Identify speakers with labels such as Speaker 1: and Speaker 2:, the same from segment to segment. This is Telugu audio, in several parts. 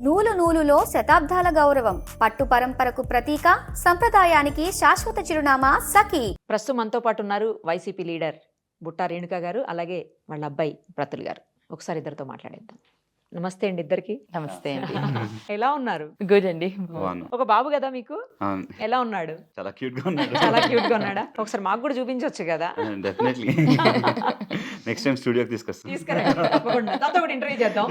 Speaker 1: నూలు నూలులో శతాబ్దాల గౌరవం, పట్టు పరంపరకు ప్రతీక, సంప్రదాయానికి శాశ్వత చిరునామా సఖీ.
Speaker 2: ప్రస్తుతం మనతో పాటు ఉన్నారు వైసీపీ లీడర్ బుట్టా రేణుక గారు, అలాగే వాళ్ళ అబ్బాయి ప్రతుల్ గారు. ఒకసారి ఇద్దరితో మాట్లాడేద్దాం. నమస్తే అండి ఇద్దరికి.
Speaker 3: నమస్తే అండి.
Speaker 2: ఎలా ఉన్నారు?
Speaker 3: గుడ్ అండి.
Speaker 2: ఒక బాబు కదా మీకు? ఎలా ఉన్నాడు?
Speaker 4: చాలా క్యూట్ గా ఉన్నాడు.
Speaker 2: చాలా క్యూట్ గా ఉన్నాడా? ఒకసారి మాకు కూడా చూపించవచ్చు కదా.
Speaker 4: డెఫినెట్లీ నెక్స్ట్ టైం స్టూడియోకి తీసుకొస్తాను.
Speaker 2: తీసుకురండి తప్పకుండా. దాంతో కూడా ఇంటర్వ్యూ చేద్దాం.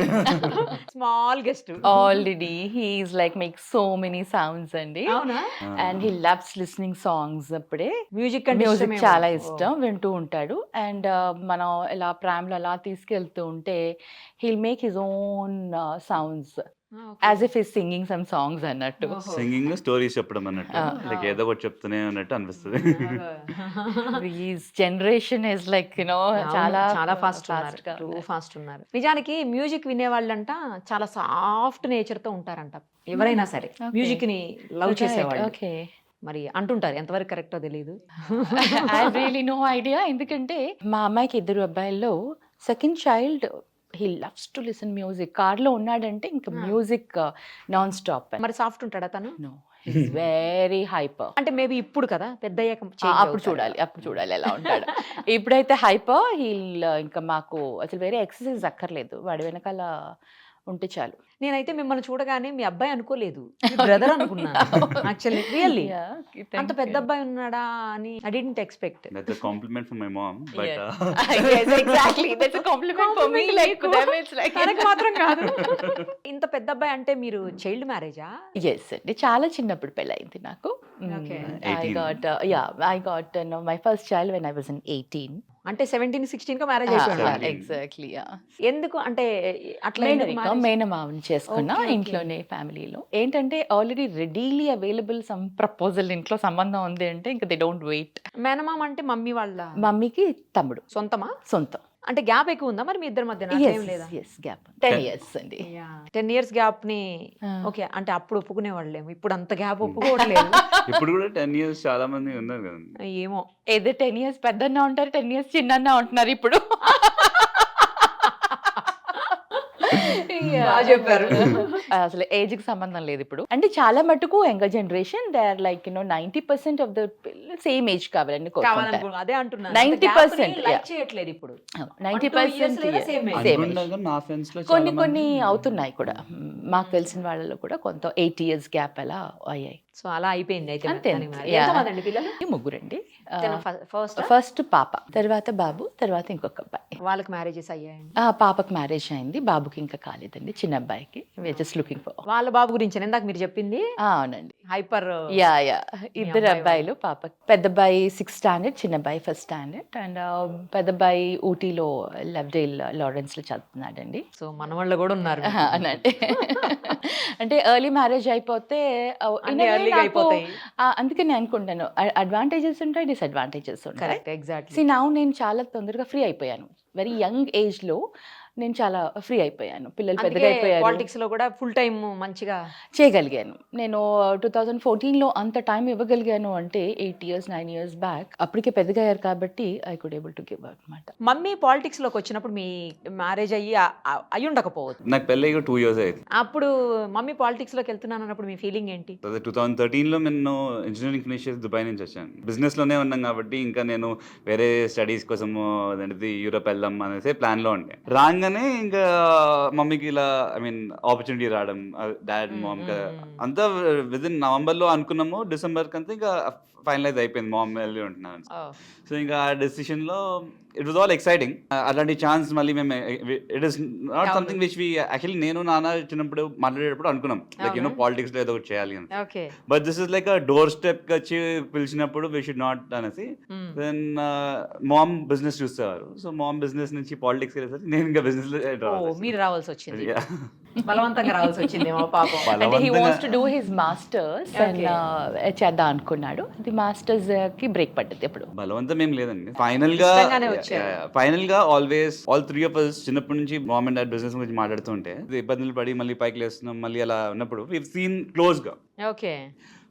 Speaker 2: Small guest.
Speaker 3: Already he is like make so many sounds అండి.
Speaker 2: అవునా?
Speaker 3: And he loves listening songs. అప్పుడే
Speaker 2: మ్యూజిక్
Speaker 3: మ్యూజిక్ చాలా ఇష్టం, వింటూ ఉంటాడు. అండ్ మనం ఇలా ప్రైమ్ లో అలా తీసుకెళ్తూ ఉంటే heal make his own sounds as if is singing some songs అన్నట్టు.
Speaker 4: సింగింగ్ స్టోరీస్ చెప్పడం అన్నట్టు, లైక్ ఏదో ఒకటి చెప్తూనే అన్నట్టు అనిపిస్తుంది.
Speaker 3: He's generation is like you know చాలా
Speaker 2: చాలా ఫాస్ట్ ఉన్నారు. నిజానికి మ్యూజిక్ వినేవాళ్ళంట చాలా సాఫ్ట్ నేచర్ తో ఉంటారంట ఎవరైనా సరే. మ్యూజిక్ ని లవ్ చేసేవాళ్ళు.
Speaker 3: ఓకే,
Speaker 2: మరి అంటుంటారు, ఎంతవరకు కరెక్టో తెలియదు.
Speaker 3: I really no idea. ఎందుకంటే మా అమ్మాయికి ఇద్దరు అబ్బాయిల్లో second child he loves to listen music. కార్లో ఉన్నాడంటే ఇంకా మ్యూజిక్ నాన్ స్టాప్.
Speaker 2: మరి సాఫ్ట్ ఉంటాడా తను?
Speaker 3: No, he's very hyper.
Speaker 2: అంటే మేబీ ఇప్పుడు కదా, పెద్ద అయ్యాక
Speaker 3: అప్పుడు చూడాలి ఎలా ఉంటాడు. ఇప్పుడైతే హైపర్. హీల్ ఇంకా మాకు అసలు వేరే ఎక్సర్సైజ్ అక్కర్లేదు, వాడి వెనకాల ఉంటే చాలు.
Speaker 2: నేనైతే మిమ్మల్ని చూడగానే మీ అబ్బాయి అనుకోలేదు, బ్రదర్ అనుకున్నాను. యాక్చువల్లీ రియల్లీ అంత పెద్ద అబ్బాయి ఉన్నాడా అని I didn't expect.
Speaker 4: That's a compliment from my mom, but
Speaker 3: Yes, exactly. That's a compliment for me. Like them, it's like
Speaker 2: తనకు మాత్రం కాదు. ఇంత పెద్ద అబ్బాయి అంటే మీరు చైల్డ్ మ్యారేజా?
Speaker 3: yes అండి, చాలా చిన్నప్పుడు పెళ్ళయింది నాకు.
Speaker 2: Okay.
Speaker 3: I got my first child when I was in 18.
Speaker 2: అంటే 17-16 గా మ్యారేజ్ అయిపోయింది.
Speaker 3: ఎగ్జాక్ట్లీ.
Speaker 2: ఎందుకు అంటే అట్లా
Speaker 3: మేనమావని చేసుకున్నా
Speaker 2: Okay, okay.
Speaker 3: ఇంట్లోనే, ఫ్యామిలీలో. ఏంటంటే already readily available some proposal, ఇంట్లో సంబంధం ఉంది అంటే ఇంకా దే డోంట్ వెయిట్.
Speaker 2: మేనమామ అంటే మమ్మీ వాళ్ళ
Speaker 3: మమ్మీకి తమ్ముడు,
Speaker 2: సొంతమా?
Speaker 3: సొంతం.
Speaker 2: అంటే గ్యాప్ ఎక్కువ ఉందా మరి మీ ఇద్దరి మధ్య? లేదా
Speaker 3: గ్యాప్ 10 years అండి.
Speaker 2: 10 years గ్యాప్ ని ఓకే అంటే అప్పుడు ఒప్పుకునే వాళ్ళేమో, ఇప్పుడు అంత గ్యాప్ ఒప్పుకోవట్లేదు.
Speaker 4: ఇప్పుడు కూడా 10 years చాలా మంది ఉన్నారు కదా.
Speaker 2: ఏమో,
Speaker 3: ఏదో 10 years పెద్దన్నా ఉంటారు, 10 years చిన్న ఉంటున్నారు ఇప్పుడు.
Speaker 2: చెప్పారు.
Speaker 3: అసలు ఏజ్ కి సంబంధం లేదు ఇప్పుడు. అంటే చాలా మటుకు younger generation they are like 90% of the same age కావాలని కోరుకుంటారు.
Speaker 2: అదే అంటున్నాను,
Speaker 3: 90%
Speaker 2: లైక్ చేయట్లేదు ఇప్పుడు.
Speaker 3: 90%
Speaker 2: same age.
Speaker 4: అనుకుంటాగా నా ఫ్రెండ్స్ లో చాలా
Speaker 3: కొన్ని అవుతున్నాయి కూడా. మాకు తెలిసిన వాళ్ళలో కూడా కొంత 8 years గ్యాప్ అలా అయ్యాయి.
Speaker 2: సో అలా అయిపోయింది అయితే.
Speaker 3: అంతే.
Speaker 2: ఎంతమంది పిల్లలు?
Speaker 3: ముగ్గురండి.
Speaker 2: ఫస్ట్
Speaker 3: ఫస్ట్ పాప, తర్వాత బాబు, తర్వాత ఇంకొక అబ్బాయి.
Speaker 2: వాళ్ళకి మ్యారేజెస్ అయ్యాయండి?
Speaker 3: పాపకి మ్యారేజ్ అయింది, బాబుకి ఇంకా కాలేదండి, చిన్న అబ్బాయికి. Just looking for.
Speaker 2: వాళ్ళ బాబు గురించి ఇందాక మీరు చెప్పింది.
Speaker 3: అవునండి.
Speaker 2: హైపర్.
Speaker 3: యా ఇద్దరు అబ్బాయిలు. పాప పెద్ద అబ్బాయి 6th standard, చిన్న అబ్బాయి 1st standard. అండ్ పెద్ద అబ్బాయి ఊటీలో లవ్డేల్ లారెన్స్ లో చదువుతున్నాడండి.
Speaker 2: సో మన వాళ్ళు కూడా ఉన్నారు
Speaker 3: అవునండి. అంటే ఎర్లీ మ్యారేజ్ అయిపోతే
Speaker 2: అయిపోతాయి.
Speaker 3: అందుకని నేను అనుకుంటాను అడ్వాంటేజెస్ ఉంటాయి, డిసడ్వాంటేజెస్ ఉంటాయి.
Speaker 2: Correct, exactly.
Speaker 3: నేను చాలా తొందరగా ఫ్రీ అయిపోయాను. వెరీ యంగ్ ఏజ్ లో నేను చాలా ఫ్రీ అయిపోయాను. పిల్లలు పెద్దగా అయిపోయారు.
Speaker 2: పాలిటిక్స్ లో కూడా ఫుల్ టైం మంచిగా
Speaker 3: చేయగలిగాను. నేను 2014లో అంత టైం ఇవ్వగలిగాను అంటే 8 years 9 years బ్యాక్. అప్పటికే పెద్దగా అయ్యారు కాబట్టి I could able to give అనమాట.
Speaker 2: మమ్మీ పాలిటిక్స్ లోకి వచ్చినప్పుడు మీ మ్యారేజ్ అయ్యి ఉండకపోవచ్చు.
Speaker 4: నాకు పెళ్ళి 2 years అయింది.
Speaker 2: అప్పుడు మమ్మీ పాలిటిక్స్ లోకి వెళ్తున్నాను అన్నప్పుడు మీ ఫీలింగ్ ఏంటి?
Speaker 4: 2013లో నేను ఇంజనీరింగ్ ఫినిష్ చేసి దుబాయ్ నుంచి వచ్చాను. బిజినెస్ లోనే ఉన్నాం కాబట్టి ఇంకా నేను వేరే స్టడీస్ కోసం అదేంటిది యూరోప్ వెళ్దాం అనేసి ప్లాన్ లో ఉండే. రాగానే ఇంకా మమ్మీకి ఇలా ఆపర్చునిటీ రావడం, డాడ్ మామ్ అంతా విదిన్ నవంబర్లో అనుకున్నాము, డిసెంబర్ కంతా ఇంకా ఫైనలైజ్ అయిపోయింది మామ్ వెళ్ళి ఉంటున్నాను. సో ఇంకా ఆ డెసిషన్లో ఇట్ వాజ్ ఆల్ ఎక్సైటింగ్. అలాంటి ఛాన్స్ మళ్ళీ మేము it is not something which we actually నేను నాన్న చిన్నప్పుడు మాట్లాడేటప్పుడు అనుకున్నాం లైక్ పాలిటిక్స్ లో ఏదో ఒకటి చేయాలి అని. But this is like a door step వచ్చి పిలిచినప్పుడు వి షుడ్ నాట్ అనేసి దెన్ మామ్ బిజినెస్ చూసేవారు. సో మామ్ బిజినెస్ నుంచి పాలిటిక్స్ వెళ్ళేసరికి నేను ఇంకా బిజినెస్
Speaker 2: మీరు రావాల్సి వచ్చింది, బలవంతంగా రావాల్సి వచ్చింది పాపం.
Speaker 3: అంటే he wants to do his masters and చేద్దాం అనుకున్నాడు. అది మాస్టర్స్ కి బ్రేక్ పడ్డది. ఎప్పుడు
Speaker 4: బలవంతం ఏం లేదండి. ఫైనల్ గా ఆల్వేస్ ఆల్ 3 of us చిన్నప్పటి నుంచి మామ్ అండ్ డాడ్ బిజినెస్ గురించి మాట్లాడుతుంటే ఇబ్బందులు పడి మళ్ళీ పైకి లేస్తున్నాం, మళ్ళీ అలా ఉన్నప్పుడు వి సీన్ క్లోజ్ గా.
Speaker 2: ఓకే.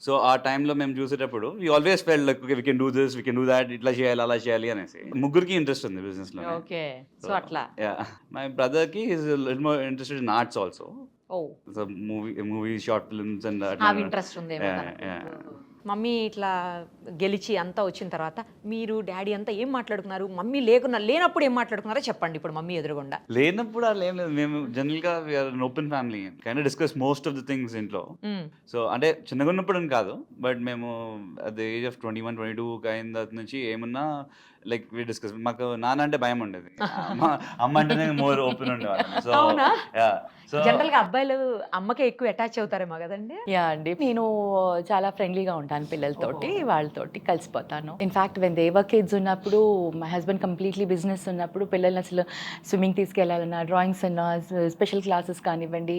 Speaker 4: సో ఆ టైంలో మేము చూసేటప్పుడు we always felt like we can do this, we can do that, ఇట్లా చేయాలి అలా చేయాలి అనేసి. ముగ్గురికి ఇంట్రెస్ట్ ఉంది బిజినెస్ లో.
Speaker 2: ఓకే. సో అట్లా
Speaker 4: మై బ్రదర్ కి is little more interested in arts also.
Speaker 2: Oh
Speaker 4: so movie short films and
Speaker 2: ఆ ఇంట్రెస్ట్ ఉందేమో తనకు. మమ్మీ ఇట్లా గెలిచి అంతా వచ్చిన తర్వాత మీరు డాడీ అంతా ఏం మాట్లాడుకున్నారు, మమ్మీ లేనప్పుడు ఏం మాట్లాడుకున్నారో చెప్పండి ఇప్పుడు మమ్మీ ఎదురుగుండా.
Speaker 4: లేనప్పుడు అలా ఏం లేదు, మేము జనరల్గా we are open family kind discuss most of the things ఇంట్లో. సో అంటే చిన్నగా ఉన్నప్పుడు అని కాదు, బట్ మేము అట్ ద ఏజ్ ఆఫ్ 21, 22 అయిన తర్వాత నుంచి ఏమన్నా లైక్ వి డిస్కస్. మాకు నాన్న అంటే భయం ఉండేది, అమ్మ అంటేనే మోర్ ఓపెన్ ఉండేవాళ్ళం. సో
Speaker 2: అవునా?
Speaker 4: సో
Speaker 2: జనరల్ గా అబ్బాయిలు అమ్మకే ఎక్కువ అటాచ్ అవుతారేమో కదండి.
Speaker 3: యా అండి, నేను చాలా ఫ్రెండ్లీగా ఉంటాను పిల్లలతోటి, వాళ్ళతోటి కలిసిపోతాను. ఇన్ఫాక్ట్ వెన్ దేవర్ కిడ్స్ ఉన్నప్పుడు, మై హస్బెండ్ కంప్లీట్లీ బిజినెస్ ఉన్నప్పుడు పిల్లల్ని అసలు స్విమ్మింగ్ తీసుకెళ్ళాలన్నా, డ్రాయింగ్స్ అన్నా, స్పెషల్ క్లాసెస్ కానివ్వండి,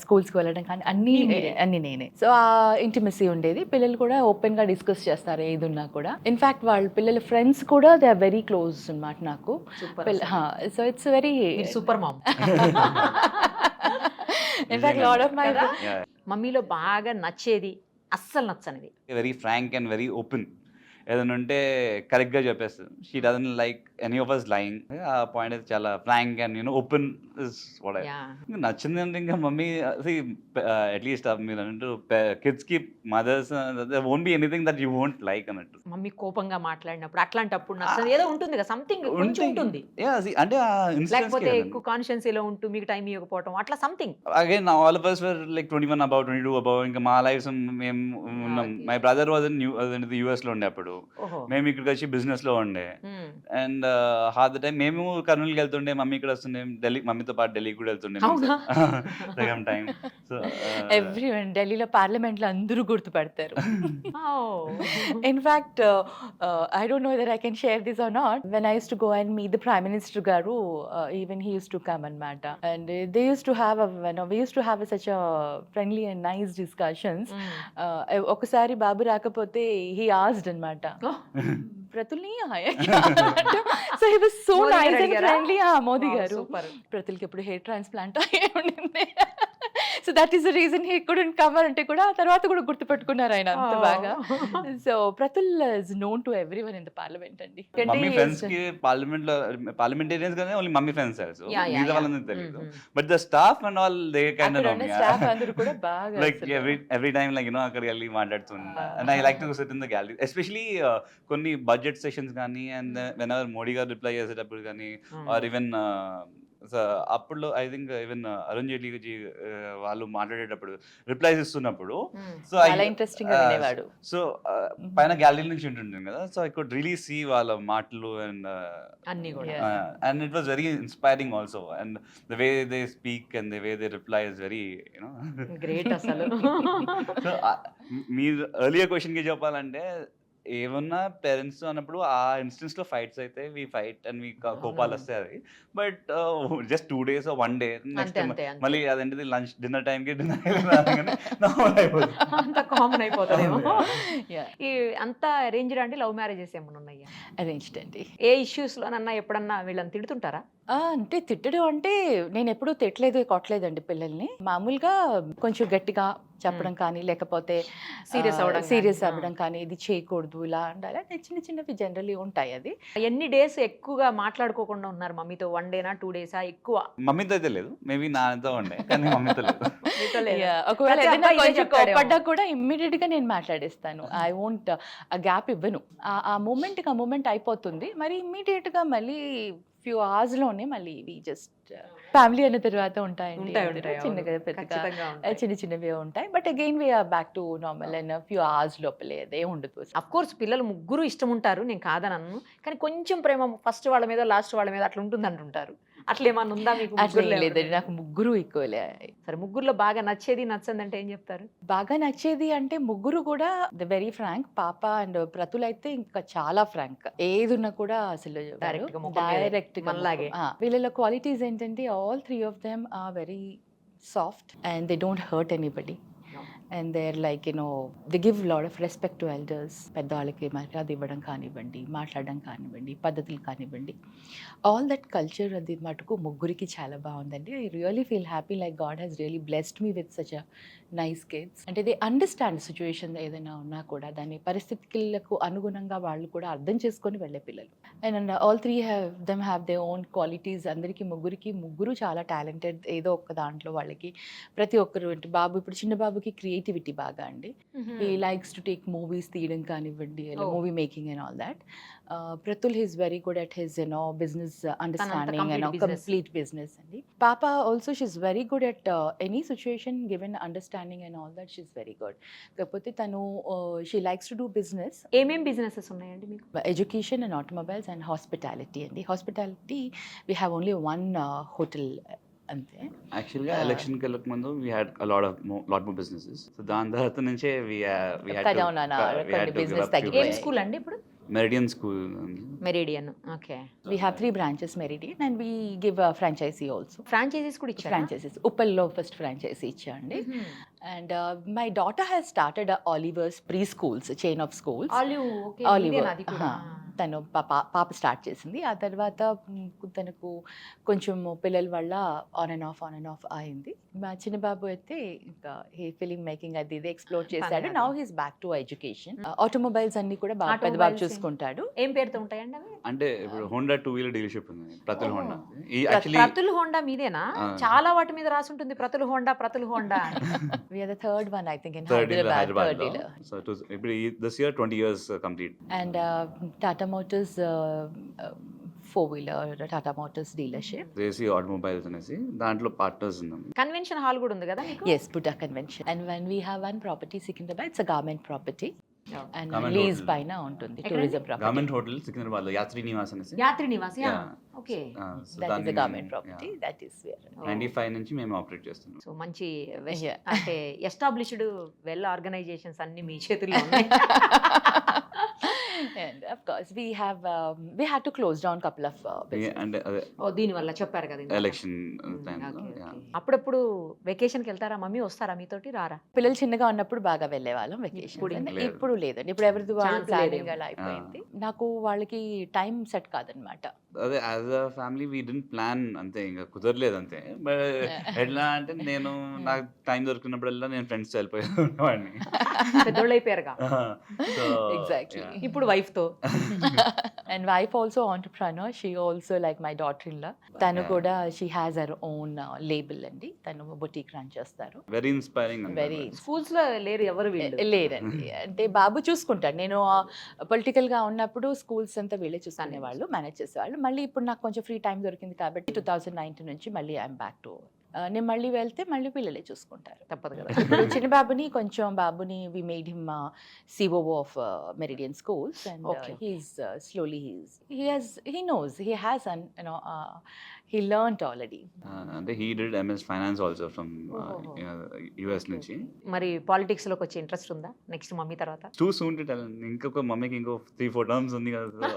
Speaker 3: స్కూల్స్కి వెళ్ళడం కానీ అన్ని నేనే. సో ఆ ఇంటిమసీ ఉండేది. పిల్లలు కూడా ఓపెన్గా డిస్కస్ చేస్తారు ఏది ఉన్నా కూడా. ఇన్ఫాక్ట్ వాళ్ళ పిల్లల ఫ్రెండ్స్ కూడా దే ఆర్ వెరీ క్లోజ్ అన్నమాట నాకు. So it's very
Speaker 2: super mom.
Speaker 3: In fact lot of my
Speaker 2: మమ్మీలో బాగా నచ్చేది, అస్సలు నచ్చనిది.
Speaker 4: Very frank and very open. ఏదైనా ఉంటే కరెక్ట్గా చెప్పేస్తుంది. She doesn't like any of us lying. ఆ పాయింట్ అయితే చాలా frank and open is what I. నచ్చింది అంటే ఇంకా మమ్మీ అట్లీస్ట్ మీరు అన్నట్టు కిడ్స్కి mothers won't be anything that you won't like అన్నట్టు.
Speaker 2: మమ్మీ కోపంగా మాట్లాడినప్పుడు అట్లాంటప్పుడు నచ్చదు ఏదో ఉంటుంది కదా, సంథింగ్ ఉంటుంది.
Speaker 4: అంటే
Speaker 2: లేకపోతే ఎక్కువ కాన్షియన్సీలో ఉంటూ మీకు టైం ఇవ్వకపోవడం అట్లా something.
Speaker 4: Again all of us were like 21 about 22 about ఇంకా మా లైఫ్స్ మేము ఉన్నాం. My brother was in US లో ఉండే అప్పుడు, మేము ఇక్కడికి వచ్చి బిజినెస్ లో ఉండే. అండ్ హాఫ్ ద టైం మేము కర్నూలుకి వెళ్తుండే, మమ్మీ ఇక్కడ వస్తుండే, ఢిల్లీ మమ్మీతో పాటు ఢిల్లీకి కూడా వెళ్తుండే సగం టైం. సో
Speaker 3: ఎవ్రీవన్ ఢిల్లీలో పార్లమెంట్లో అందరూ గుర్తుపడతారు. In fact I don't know whether I can share this or not. When I use to go and meet the prime minister గారు, even he use to come అన్నమాట. And they use to have we used to have such a friendly and nice discussions. ఒకసారి బాబు రాకపోతే he asked అన్నమాట, ప్రతుల్ని so he was so nice and friendly. Modi గారు, ప్రతుల్కి ఎప్పుడు హెయిర్ ట్రాన్స్ప్లాంట్ ఉండింది. So that is the reason he couldn't come అంటే కూడా తర్వాత కూడా గుర్తుపెట్టుకున్నారు ఆయన అంత బాగా. So Pratul is known to everyone in the parliament అండి.
Speaker 4: మమ్మీ ఫ్రెండ్స్ కి పార్లమెంట్ లో పార్లమెంటేరియన్స్ గానే ఓన్లీ మమ్మీ ఫ్రెండ్స్ తెలుసు, మిగతా వాళ్ళని తెలియదు. But the staff and all the kind of
Speaker 3: staff అందరూ కూడా బాగా
Speaker 4: లైక్ ఎవ్రీ టైం లైక్ అక్కడికి వెళ్ళి మాట్లాడుతున్నా. And I like to SIT in the gallery, especially కొన్ని బడ్జెట్ సెషన్స్ కానీ, అండ్ వెన్ ఎవర్ మోడీ గారు రిప్లై చేసేటప్పుడు కానీ, ఆర్ ఈవెన్ అప్పుడు I think even Arun Jaitley వాళ్ళు మాట్లాడేటప్పుడు రిప్లైస్ ఇస్తున్నప్పుడు, సో సో పైన గ్యాలరీ నుంచి ఉంటుంటాం కదా, so I could really see వాళ్ళ మాటలు అండ్
Speaker 2: అన్ని కూడా.
Speaker 4: And it was very inspiring also. And the way they speak and the way they reply is very
Speaker 2: great అసలు.
Speaker 4: సో మీరు ఎర్లియర్ క్వశ్చన్కి చెప్పాలంటే, ఏమన్నా పేరెంట్స్ అన్నప్పుడు ఆ ఇన్స్టెన్స్ లో ఫైట్స్ అయితే వి ఫైట్ అండ్ మీ కోపాలు వస్తాయి. But just 2 days or 1 day next మళ్ళీ అదేంటిది లంచ్ డిన్నర్ టైంకి
Speaker 2: అంత కామన్ అయిపోతుందేమో. ఈ అంత అరేంజ్డ్ అంటే లవ్ మ్యారేజెస్ ఏమన్నా ఉన్నాయా?
Speaker 3: అరేంజ్డ్ అండి.
Speaker 2: ఏ ఇష్యూస్ లోనన్నా ఎప్పుడన్నా వీళ్ళని తిడుతుంటారా?
Speaker 3: అంటే తిట్టడం అంటే నేను ఎప్పుడూ తిట్టలేదు, కొట్టలేదండి పిల్లల్ని. మామూలుగా కొంచెం గట్టిగా చెప్పడం కానీ, లేకపోతే సీరియస్ అవ్వడం కానీ, ఇది చేయకూడదు ఇలా ఉండాలి, చిన్న చిన్నవి జనరల్లీ ఉంటాయి. అది
Speaker 2: ఎన్ని డేస్ ఎక్కువగా మాట్లాడుకోకుండా ఉన్నారు మమ్మీతో? 1 day 2 days ఎక్కువ?
Speaker 4: మమ్మీతో అయితే లేదు, మేబీ నాతో ఉండే కానీ మమ్మీతో లేదు.
Speaker 3: ఒకవేళ ఏదైనా కొంచెం కోపడ్డా కూడా ఇమ్మీడియట్ గా నేను మాట్లాడేస్తాను. ఐ వోంట్ గ్యాప్ ఇవ్వను. ఆ మూమెంట్ అయిపోతుంది, మరి ఇమ్మీడియట్ గా మళ్ళీ ఫ్యూ అవర్స్ లోనే మళ్ళీ జస్ట్ ఫ్యామిలీ అన్న తర్వాత ఉంటాయండి, చిన్నగా పెద్దగా చిన్న చిన్నవి ఉంటాయి. But again we are back to normal and few hours లోపలే, అదే ఉండదు.
Speaker 2: అఫ్ కోర్స్ పిల్లలు ముగ్గురు ఇష్టం ఉంటారు, నేను కాదనను, కానీ కొంచెం ప్రేమ ఫస్ట్ వాళ్ళ మీద లాస్ట్ వాళ్ళ మీద అట్లా ఉంటుంది అంటుంటారు. అట్లా ఏమన్నా ఉందా మీకు?
Speaker 3: లేదండి, నాకు ముగ్గురు ఈక్వలే.
Speaker 2: సరే, ముగ్గురులో బాగా నచ్చేది నచ్చంది అంటే ఏం చెప్తారు?
Speaker 3: బాగా నచ్చేది అంటే ముగ్గురు కూడా ద వెరీ ఫ్రాంక్. పాప అండ్ ప్రతుల్ అయితే ఇంకా చాలా ఫ్రాంక్, ఏది ఉన్నా కూడా అసలు డైరెక్ట్
Speaker 2: అలాగే.
Speaker 3: వీళ్ళ క్వాలిటీస్ ఏంటంటే all 3 of them are very soft and they don't hurt anybody. And they are like they give lot of respect to elders. పెద్దవాళ్ళకి మర్యాద ఇవ్వడం కానివ్వండి, మాట్లాడడం కానివ్వండి, పద్ధతులు కానివ్వండి, ఆల్ దట్ కల్చర్ అది మటుకు ముగ్గురికి చాలా బాగుందండి. I really feel happy like God has really blessed me with such a nice kids. అంటే దే అండర్స్టాండ్ సిచ్యువేషన్ ఏదైనా ఉన్నా కూడా దాని పరిస్థితులకు అనుగుణంగా వాళ్ళు కూడా అర్థం చేసుకొని వెళ్ళే పిల్లలు. And all three have they own qualities. అందరికీ ముగ్గురు చాలా టాలెంటెడ్ ఏదో ఒక్క దాంట్లో వాళ్ళకి. ప్రతి ఒక్కరు అంటే బాబు ఇప్పుడు చిన్న బాబుకి క్రియేటివిటీ బాగా అండి. He likes to take movies తీయడం కానివ్వండి, movie making and all that. Pratul is very good at his business understanding and complete business అండి. Papa also she's very good at any situation given understanding and all that, she's very good. కాకపోతే తను she likes to do business,
Speaker 2: ఏమేం బిజినెసెస్ ఉన్నాయండి మీకు?
Speaker 3: education and automobiles and hospitality అండి. Hospitality we have only one hotel అంతే.
Speaker 4: యాక్చువల్గా ఎలక్షన్కి వెళ్ళక ముందు we had lot more businesses. So దాని తర్వాత నుంచే
Speaker 3: కొన్ని business
Speaker 2: ఏం
Speaker 3: తగ్గిపోయాయి.
Speaker 2: స్కూల్ అండి ఇప్పుడు?
Speaker 4: Meridian school.
Speaker 2: Meridian. Okay.
Speaker 3: We have 3 branches Meridian and we give a franchisee also.
Speaker 2: Franchisees కూడా ఇచ్చారా?
Speaker 3: Franchises. Uppallo first franchisee ఇచ్చాండి. And my daughter has started Oliver's preschools, chain of schools.
Speaker 2: Olive. Okay.
Speaker 3: Oliver.
Speaker 2: అది కూడా.
Speaker 3: తను పాప స్టార్ట్ చేసింది. ఆ తర్వాత తనకు కొంచెం పిల్లల వల్ల ఆన్ అండ్ ఆఫ్ అయింది. మా చిన్న బాబు అయితే ఇంకా ఫిలిం మేకింగ్ అది ఇది ఎక్స్ప్లోర్ చేశాడు. Now he's back to education. Automobiles అన్ని కూడా బాగా పెద్ద బాబు చూసుకుంటాడు.
Speaker 2: ఏం పేరుతో ఉంటాయండి అవి?
Speaker 4: అంటే ఇప్పుడు హోండా 2-wheeler డీలర్షిప్ ఉంది, ప్రతుల్ హోండా. ఈ
Speaker 2: ప్రతుల్ హోండా మీదేనా? చాలా వాటి మీద రాసి ఉంటుంది Pratul Honda.
Speaker 3: We are the third one I think in
Speaker 4: third
Speaker 3: Hyderabad, third dealer.
Speaker 4: So ఇప్పుడు this year 20 years complete.
Speaker 3: And Tata Motors 4-wheeler Tata Motors dealership.
Speaker 4: Desi automobiles అనేసి దాంట్లో పార్ట్నర్స్ ఉన్నాం.
Speaker 2: కన్వెన్షన్ హాల్ కూడా ఉంది కదా మీకు?
Speaker 3: Yes, Buddha Convention. And when we have one property Secunderabad, it's a garment property.
Speaker 2: Oh.
Speaker 3: And
Speaker 4: Garment
Speaker 3: lease
Speaker 4: hotel.
Speaker 3: పైన ఉంటుంది,
Speaker 2: ఎక్కడండి?
Speaker 3: tourism property.
Speaker 4: Government hotel Secunderabad లో యాత్రి నివాస్ అనేసి.
Speaker 2: Yatri Nivas.
Speaker 4: Yeah.
Speaker 2: Okay.
Speaker 4: So
Speaker 3: That is
Speaker 4: దాన్ని
Speaker 3: a garment property.
Speaker 4: yeah.
Speaker 3: That is where.
Speaker 4: 95 నుంచి మేము ఆపరేట్ చేస్తున్నాం.
Speaker 2: సో మంచి
Speaker 3: Yeah.
Speaker 2: అంటే ఎస్టాబ్లిష్డ్ వెల్ ఆర్గనైజేషన్స్ అన్ని మీ చేతుల్లో ఉన్నాయి.
Speaker 3: And of course we had to close down couple of business.
Speaker 4: అంటే అదే
Speaker 2: ఓ దీని వల్ల చెప్పారు కదా ఇందాక.
Speaker 4: ఎలక్షన్
Speaker 2: Okay,
Speaker 4: టైంలో.
Speaker 2: okay. అప్పుడప్పుడు వెకేషన్కి వెళ్తారా? మమ్మీ వస్తారా మీతోటి? రారా?
Speaker 3: పిల్లలు చిన్నగా ఉన్నప్పుడు బాగా వెళ్ళే వాళ్ళం వెకేషన్.
Speaker 2: ఇప్పుడు
Speaker 4: లేదు.
Speaker 3: ఇప్పుడు లేదండి. ఇప్పుడు ఎవరిది వాళ్ళు
Speaker 2: Chance
Speaker 3: ప్లానింగ్
Speaker 2: లేదేమో.
Speaker 3: అలా అయిపోయింది. నాకు వాళ్ళకి టైం సెట్ కాదనమాట.
Speaker 4: అదే as a family we didn't plan, అంతే ఇంకా కుదరలేదు అంతే. బట్ ఎట్లా అంటే నేను నాకు టైం దొరికినప్పుడల్లా నేను ఫ్రెండ్స్ వెళ్ళిపోయేవాడిని.
Speaker 2: పెద్దోళ్ళు అయిపోయారుగా
Speaker 4: సో
Speaker 3: Exactly.
Speaker 2: ఇప్పుడు వైఫ్ తో.
Speaker 3: And wife also entrepreneur. She also like my daughter-in-law. తను కూడా she has her own label అండి. తను బొటిక్ రన్ చేస్తారు.
Speaker 4: Very inspiring.
Speaker 3: Very
Speaker 2: స్కూల్స్ లో లేరు ఎవరు వీళ్ళు?
Speaker 3: లేదండి. అంటే బాబు చూసుకుంటాడు. నేను పొలిటికల్ గా ఉన్నప్పుడు స్కూల్స్ అంతా వీళ్ళే చూసుకునేవాళ్ళు, మేనేజ్ చేసేవాళ్ళు. మళ్ళీ ఇప్పుడు నాకు కొంచెం ఫ్రీ టైం దొరికింది కాబట్టి 2019 నుంచి మళ్ళీ ఐఎమ్ బ్యాక్ టు. నేను మళ్ళీ వెళ్తే మళ్ళీ పిల్లలే చూసుకుంటారు.
Speaker 2: తప్పదు కదా.
Speaker 3: ఇప్పుడు చిన్న బాబుని we made him COO of Meridian Schools, and
Speaker 2: Okay.
Speaker 3: he's slowly he knows he has an he learned already.
Speaker 4: అంటే he did MS finance also from US నుంచి.
Speaker 2: మరి పాలిటిక్స్ లోకి వచ్చే ఇంట్రెస్ట్ ఉందా నెక్స్ట్ మమ్మీ తర్వాత?
Speaker 4: Two soon to tell. ఇంకొక మమ్మీకి ఇంకో 3-4 టర్మ్స్ ఉంది కదా.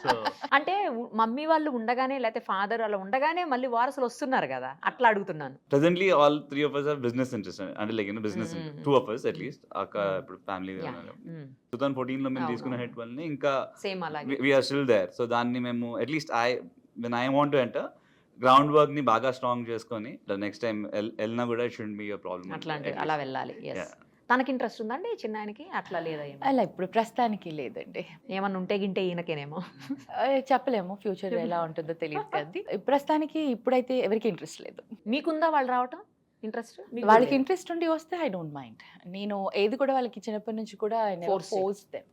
Speaker 4: సో
Speaker 2: అంటే మమ్మీ వాళ్ళు ఉండగానే లేకపోతే ఫాదర్ అలా ఉండగానే మళ్ళీ వారసులు వస్తున్నారు కదా, అట్లా అడుగుతున్నాను.
Speaker 4: Presently all 3 of us are business interested. అంటే like business 2 of us at least. ఇప్పుడు ఫ్యామిలీ 2014 లో మేము తీసుకున్న హెడ్ వల్ల ఇంకా
Speaker 2: సేమ్ అలాగే.
Speaker 4: We are still there. సో దాన్ని మేము at least when I want to enter, ground work ని బాగా స్ట్రాంగ్ చేసుకొని నెక్స్ట్ టైం వెళ్ళినా కూడా it should be a problem.
Speaker 2: అట్లాంటి అలా వెళ్ళాలి. ఎస్. తనకి ఇంట్రెస్ట్ ఉందండి చిన్న ఆయనకి? అట్లా లేదా?
Speaker 3: అలా ఇప్పుడు ప్రస్తుతానికి లేదండి.
Speaker 2: ఏమన్నా ఉంటే గింటే ఈయనకేనేమో.
Speaker 3: చెప్పలేము ఫ్యూచర్ ఎలా ఉంటుందో తెలియదు కదండి. ప్రస్తుతానికి ఇప్పుడైతే ఎవరికి ఇంట్రెస్ట్ లేదు.
Speaker 2: మీకుందా వాళ్ళు రావటం ఇంట్రెస్ట్?
Speaker 3: వాళ్ళకి ఇంట్రెస్ట్ ఉండి వస్తే ఐ డోంట్ మైండ్. నేను ఏది కూడా వాళ్ళకి చిన్నప్పటి నుంచి కూడా force them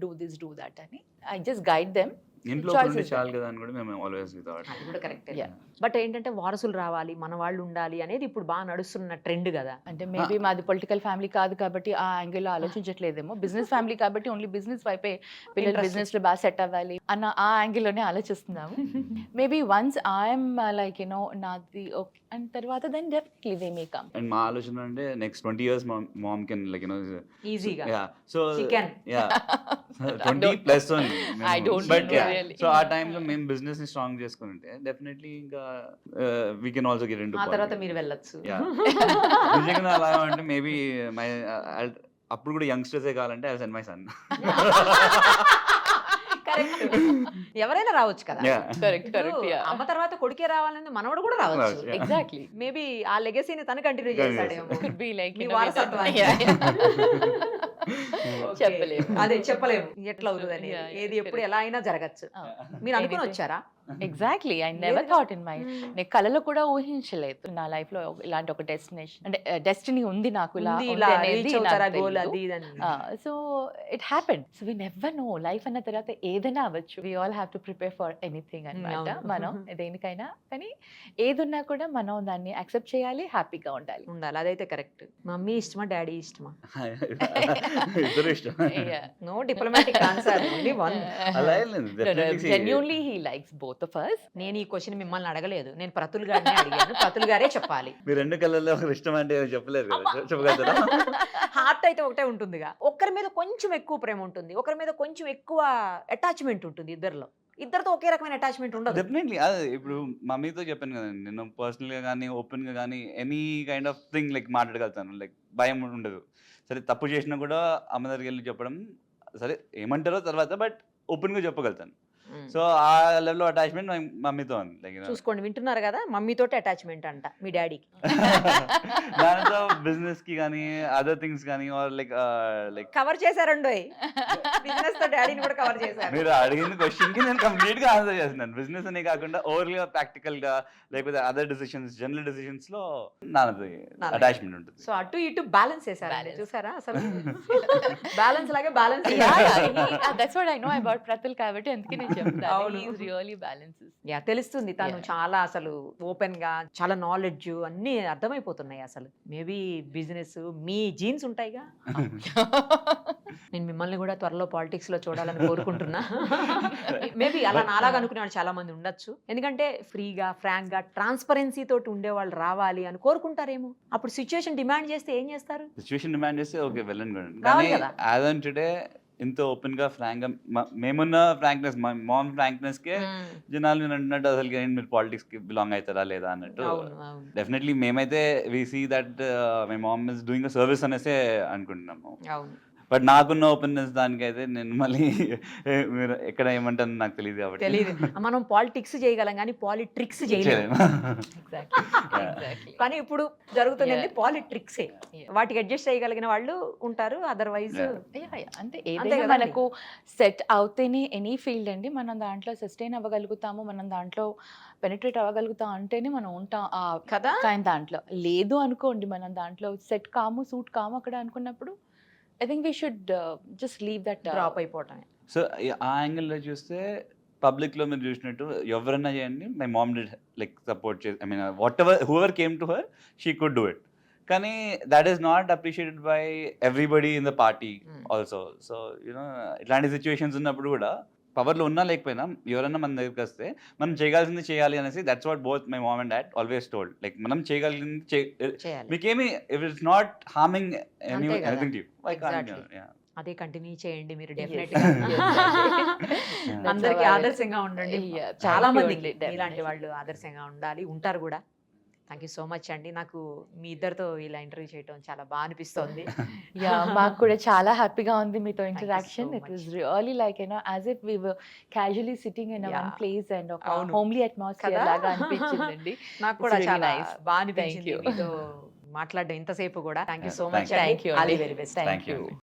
Speaker 3: do this do that అని. I just guide them.
Speaker 4: ఇంట్లో ఉంటే చాలు కదా అని కూడా మేము ఆల్వేస్ థాట్.
Speaker 2: అది కూడా కరెక్ట్.
Speaker 3: Yeah.
Speaker 2: బట్ ఏంటంటే వారసులు రావాలి, మన వాళ్ళు ఉండాలి అనేది ఇప్పుడు బాగా నడుస్తున్న ట్రెండ్ కదా.
Speaker 3: అంటే మేబీ మాది పొలిటికల్ ఫ్యామిలీ కాదు కాబట్టి ఆ యాంగిల్లో ఆలోచించట్లేదేమో. బిజినెస్ ఫ్యామిలీ కాబట్టి ఓన్లీ బిజినెస్ వైపే పిల్లలు బిజినెస్ లో బాగా సెట్ అవ్వాలి అన్న ఆ యాంగిల్లోనే ఆలోచిస్తున్నాము. మేబీ వన్స్ ఐఎమ్ లైక్ నాది ఓకే అండ్ తర్వాత then definitely they may come.
Speaker 4: And మా ఆలోచన అంటే next 20 years mom can like
Speaker 2: ఈజీగా.
Speaker 4: yeah so
Speaker 2: She can.
Speaker 4: yeah 20 plus only.
Speaker 3: I don't
Speaker 4: but
Speaker 3: know.
Speaker 4: yeah
Speaker 3: really.
Speaker 4: So ఆ టైంలో మేము బిజినెస్ ని స్ట్రాంగ్ చేసుకుని ఉంటే డెఫినెట్లీ ఇంకా we can also get in to
Speaker 2: ఆ తర్వాత మీరు వెళ్ళొచ్చు.
Speaker 4: నిజంగా అలా అంటే మేబీ మై అప్పుడు కూడా యంగ్స్టర్సే కావాలంటే ఐ సెండ్ మై సన్.
Speaker 2: ఎవరైనా రావచ్చు కదా.
Speaker 3: Correct,
Speaker 2: ఇప్పుడు
Speaker 3: yeah.
Speaker 2: అమ్మ తర్వాత కొడుకే రావాలని మనవడు కూడా రావచ్చు.
Speaker 4: రావచ్చు, yeah.
Speaker 3: Exactly.
Speaker 2: మేబీ ఆ లెగసీని తను కంటిన్యూ చేస్తాడేమో.
Speaker 3: Could be like,
Speaker 2: me
Speaker 3: you know,
Speaker 2: వారసత్వాన్ని.
Speaker 3: yeah.
Speaker 2: Okay.
Speaker 3: చెప్పలేము.
Speaker 2: అదే చెప్పలేము ఎట్లా అవుతుంది అనేది.
Speaker 3: Yeah,
Speaker 2: ఏది ఎప్పుడు
Speaker 3: correct.
Speaker 2: ఎలా అయినా జరగచ్చు.
Speaker 3: Ah.
Speaker 2: మీరు అనుకుని
Speaker 3: Anything.
Speaker 2: వచ్చారా?
Speaker 3: ఎగ్జాక్ట్లీ ఐ నెవర్
Speaker 2: లేదు.
Speaker 3: థాట్ ఇన్ మై నేను కళలో కూడా ఊహించలేదు నా లైఫ్ లో ఇలాంటి ఒక డెస్టినేషన్ అంటే డెస్టినీ ఉంది నాకు ఇలా
Speaker 2: ఉంది,
Speaker 3: ఉంది
Speaker 2: ఇలా
Speaker 3: అనేది
Speaker 2: రీచ్ అవుతారా
Speaker 3: నాకు
Speaker 2: గోల్
Speaker 3: తెలీదు.
Speaker 2: అది ఇది అని.
Speaker 3: So it happen so we never know life అన్న తర్వాత ఏదైనా అవ్వచ్చు we all have to prepare for anything అన్నమాట
Speaker 2: అవును.
Speaker 3: మనం దేనికైనా కానీ ఏదున్నా కూడా మనం దాన్ని యాక్సెప్ట్ చేయాలి హ్యాపీగా ఉండాలి
Speaker 2: ఉండాలి, అదైతే కరెక్ట్. మమ్మీ ఇష్టమా డాడీ ఇష్టమా?
Speaker 4: ఇద్దరు ఇష్టం.
Speaker 2: No diplomatic answer, only one.
Speaker 4: అలా ఏం లేదు. Definitely see-
Speaker 3: genuinely he likes both of us
Speaker 2: నేను ఈ క్వశ్చన్ మిమ్మల్ని అడగలేదు, నేను ప్రతుల్ గారిని అడిగాను. ప్రతుల్ గారే చెప్పాలి.
Speaker 4: మీరు రెండు కళ్ళల్లో ఒకరు ఇష్టం అంటే ఏమీ చెప్పలేదు కదా, చెప్పగలుగుతారా?
Speaker 2: హార్ట్ అయితే ఒకటే ఉంటుందిగా. ఒక్కరి మీద కొంచెం ఎక్కువ ప్రేమ ఉంటుంది, ఒకరి మీద కొంచెం ఎక్కువ అటాచ్మెంట్ ఉంటుంది. ఇద్దరితో ఒకే రకమైన అటాచ్మెంట్ ఉండదు.
Speaker 4: డెఫినెట్లీ అదే ఇప్పుడు మమ్మీతో చెప్పాను కదండి, నేను పర్సనల్గా కానీ ఓపెన్గా కానీ any kind of thing like మాట్లాడగలుగుతాను, లైక్ భయం ఉండదు. సరే తప్పు చేసినా కూడా అమ్మ దగ్గరికి వెళ్ళి చెప్పడం, సరే ఏమంటారో తర్వాత, బట్ ఓపెన్గా చెప్పగలుగుతాను. సో ఆ లెవెల్ అటాచ్మెంట్ మమ్మీతో ఉంది. లైక్
Speaker 2: చూసుకోండి, వింటున్నారు కదా, మమ్మీతోటి అటాచ్మెంట్ అంట మీ డాడీకి.
Speaker 4: దానితో బిజినెస్ కి కానీ అదర్ థింగ్స్ కానీ ఆర్ లైక్ లైక్
Speaker 2: కవర్ చేశారండి, బిజినెస్ తో డాడీని కూడా కవర్ చేశారు.
Speaker 4: మీరు అడిగిన క్వశ్చన్ కి నేను కంప్లీట్ గా ఆన్సర్ చేస్తున్నాను. బిజినెస్ అనే కాకుండా ఓవర్లీ ప్రాక్టికల్ గా లేకపోతే అదర్ డెసిషన్స్, జనరల్ డెసిషన్స్ లో నాది అటాచ్మెంట్ ఉంటుంది.
Speaker 2: సో అటు ఇటు బ్యాలెన్స్ చేశారు,
Speaker 3: Balance.
Speaker 2: చూసారా అసలు బ్యాలెన్స్ లాగే balance.
Speaker 3: That's what I know about Pratul కాబట్టి అందుకే నేను చెప్తాను
Speaker 2: అవును.
Speaker 3: He is really balances
Speaker 2: yeah, తెలుస్తుంది తను
Speaker 3: Yeah.
Speaker 2: చాలా అసలు ఓపెన్ గా, చాలా నాలెడ్జ్ అన్ని అర్థమైపోతున్నాయి. అసలు మేబీ బిజినెస్ మీ జీన్స్ ఉంటాయిగా. నేను మిమ్మల్ని కూడా త్వరలో పాలిటిక్స్ లో చూడాలని కోరుకుంటున్నా. మేబీ అలా నాలాగా అనుకునే వాళ్ళు చాలా మంది ఉండొచ్చు. ఎందుకంటే ఫ్రీగా, ఫ్రాంక్ గా, ట్రాన్స్పరెన్సీ తోటి ఉండేవాళ్ళు రావాలి అని కోరుకుంటారేమో. అప్పుడు సిచ్యువేషన్ డిమాండ్ చేస్తే ఏం చేస్తారు?
Speaker 4: సిచ్యువేషన్ డిమాండ్ చేస్తే ఓకే వెళ్ళండి కూడా.
Speaker 2: రావాలి
Speaker 4: కానీ
Speaker 2: కదా.
Speaker 4: యాజ్ ఆన్ టుడే ఇంత ఓపెన్ గా ఫ్రాంక్ గా మేమున్న ఫ్రాంక్నెస్, మా మామ్ ఫ్రాంక్నెస్ కే జనాలు నేను అంటున్నట్టు అసలు మీరు పాలిటిక్స్ కి బిలాంగ్ అవుతారా లేదా అన్నట్టు.
Speaker 2: అవును, అవును,
Speaker 4: డెఫినెట్లీ మేమైతే we see that my mom is doing a service అనేసే అనుకుంటున్నాము.
Speaker 2: అవును.
Speaker 4: బట్ నాకున్న ఓపెన్నెస్ దానికైతే నేను మళ్ళీ మీరు ఎక్కడ ఏమంటారు నాకు తెలియదు కాబట్టి
Speaker 2: తెలియదు. మనం పాలిటిక్స్ చేయగలం కానీ పాలిట్రిక్స్ చేయలేము.
Speaker 3: ఎగ్జాక్ట్లీ
Speaker 2: కానీ ఇప్పుడు జరుగుతుంది
Speaker 3: Yeah.
Speaker 2: పాలిట్రిక్సే.
Speaker 3: Yeah.
Speaker 2: వాటికి అడ్జస్ట్ చేయగలిగిన వాళ్ళు ఉంటారు, అదర్వైజ్
Speaker 4: Yeah.
Speaker 3: అంటే
Speaker 2: అంతే
Speaker 3: ఏదైనా
Speaker 2: కదండి.
Speaker 3: మనకు సెట్ అవుతేనే ఎనీ ఫీల్డ్ అండి మనం దాంట్లో సస్టైన్ అవ్వగలుగుతాము, మనం దాంట్లో పెనిట్రేట్ అవ్వగలుగుతాం అంటేనే మనం ఉంటాం ఆ
Speaker 2: కదా.
Speaker 3: కానీ దాంట్లో లేదు అనుకోండి, మనం దాంట్లో సెట్ కాము, సూట్ కాము అక్కడ అనుకున్నప్పుడు I think we should just leave that
Speaker 2: drop అయిపోవటమే.
Speaker 4: సో ఆ యాంగిల్లో చూస్తే పబ్లిక్ లో మీరు చూసినట్టు ఎవరన్నా చేయండి, my mom did like support చేసి, I mean whatever whoever came to her she could do it. కానీ that is not appreciated by everybody in the party also. So you know ఇట్లాంటి సిచ్యువేషన్స్ ఉన్నప్పుడు కూడా పవర్లో ఉన్నా లేకపోయినా ఎవరన్నా మన దగ్గరికి వస్తే మనం చేయగలిసింది చేయాలి అనేసి that's what both my mom and dad always told. Like మనం చేయగలిగింది
Speaker 2: చేయాలి.
Speaker 4: మీకేమి ఇఫ్ ఇట్స్ నాట్ హార్మింగ్
Speaker 2: అంతే కదా.
Speaker 4: Anything to you, why can't
Speaker 2: Exactly.
Speaker 4: You?
Speaker 2: అదే కంటిన్యూ చేయండి మీరు
Speaker 3: Yes.
Speaker 2: Definite
Speaker 3: Yes.
Speaker 2: గా. అందరికి
Speaker 3: our-
Speaker 2: ఆదర్శంగా ఉండండి.
Speaker 3: Yeah,
Speaker 2: చాలా
Speaker 3: thank you
Speaker 2: మందికి
Speaker 3: అండి, definitely.
Speaker 2: ఇలాంటి వాళ్ళు ఆదర్శంగా ఉండాలి, ఉంటారు కూడా. థ్యాంక్ యూ సో మచ్ అండి. నాకు మీ ఇద్దరితో ఇలా ఇంటర్వ్యూ చేయడం చాలా బాగా అనిపిస్తోంది.
Speaker 3: యా మాకు కూడా చాలా హ్యాపీగా ఉంది మీతో
Speaker 2: you
Speaker 3: interaction.
Speaker 2: so
Speaker 3: it was
Speaker 2: much.
Speaker 3: Really like as if we were casually sitting in one
Speaker 2: Yeah.
Speaker 3: Place and ఒక
Speaker 2: అవును.
Speaker 3: హోమ్లీ అట్మాస్ఫియర్
Speaker 2: కదా?
Speaker 3: లాగా అనిపించిందండి.
Speaker 2: నాకు కూడా
Speaker 3: really
Speaker 2: చాలా
Speaker 3: nice.
Speaker 2: బాగా
Speaker 3: Thank
Speaker 2: అనిపించింది
Speaker 3: you.
Speaker 2: మీతో మాట్లాడడం ఇంతసేపు కూడా. Thank you so
Speaker 4: Yeah,
Speaker 2: much.
Speaker 4: thank
Speaker 3: Thank you
Speaker 2: all the
Speaker 3: అండి.
Speaker 2: Very best.
Speaker 3: Thank
Speaker 4: Thank you.
Speaker 3: you.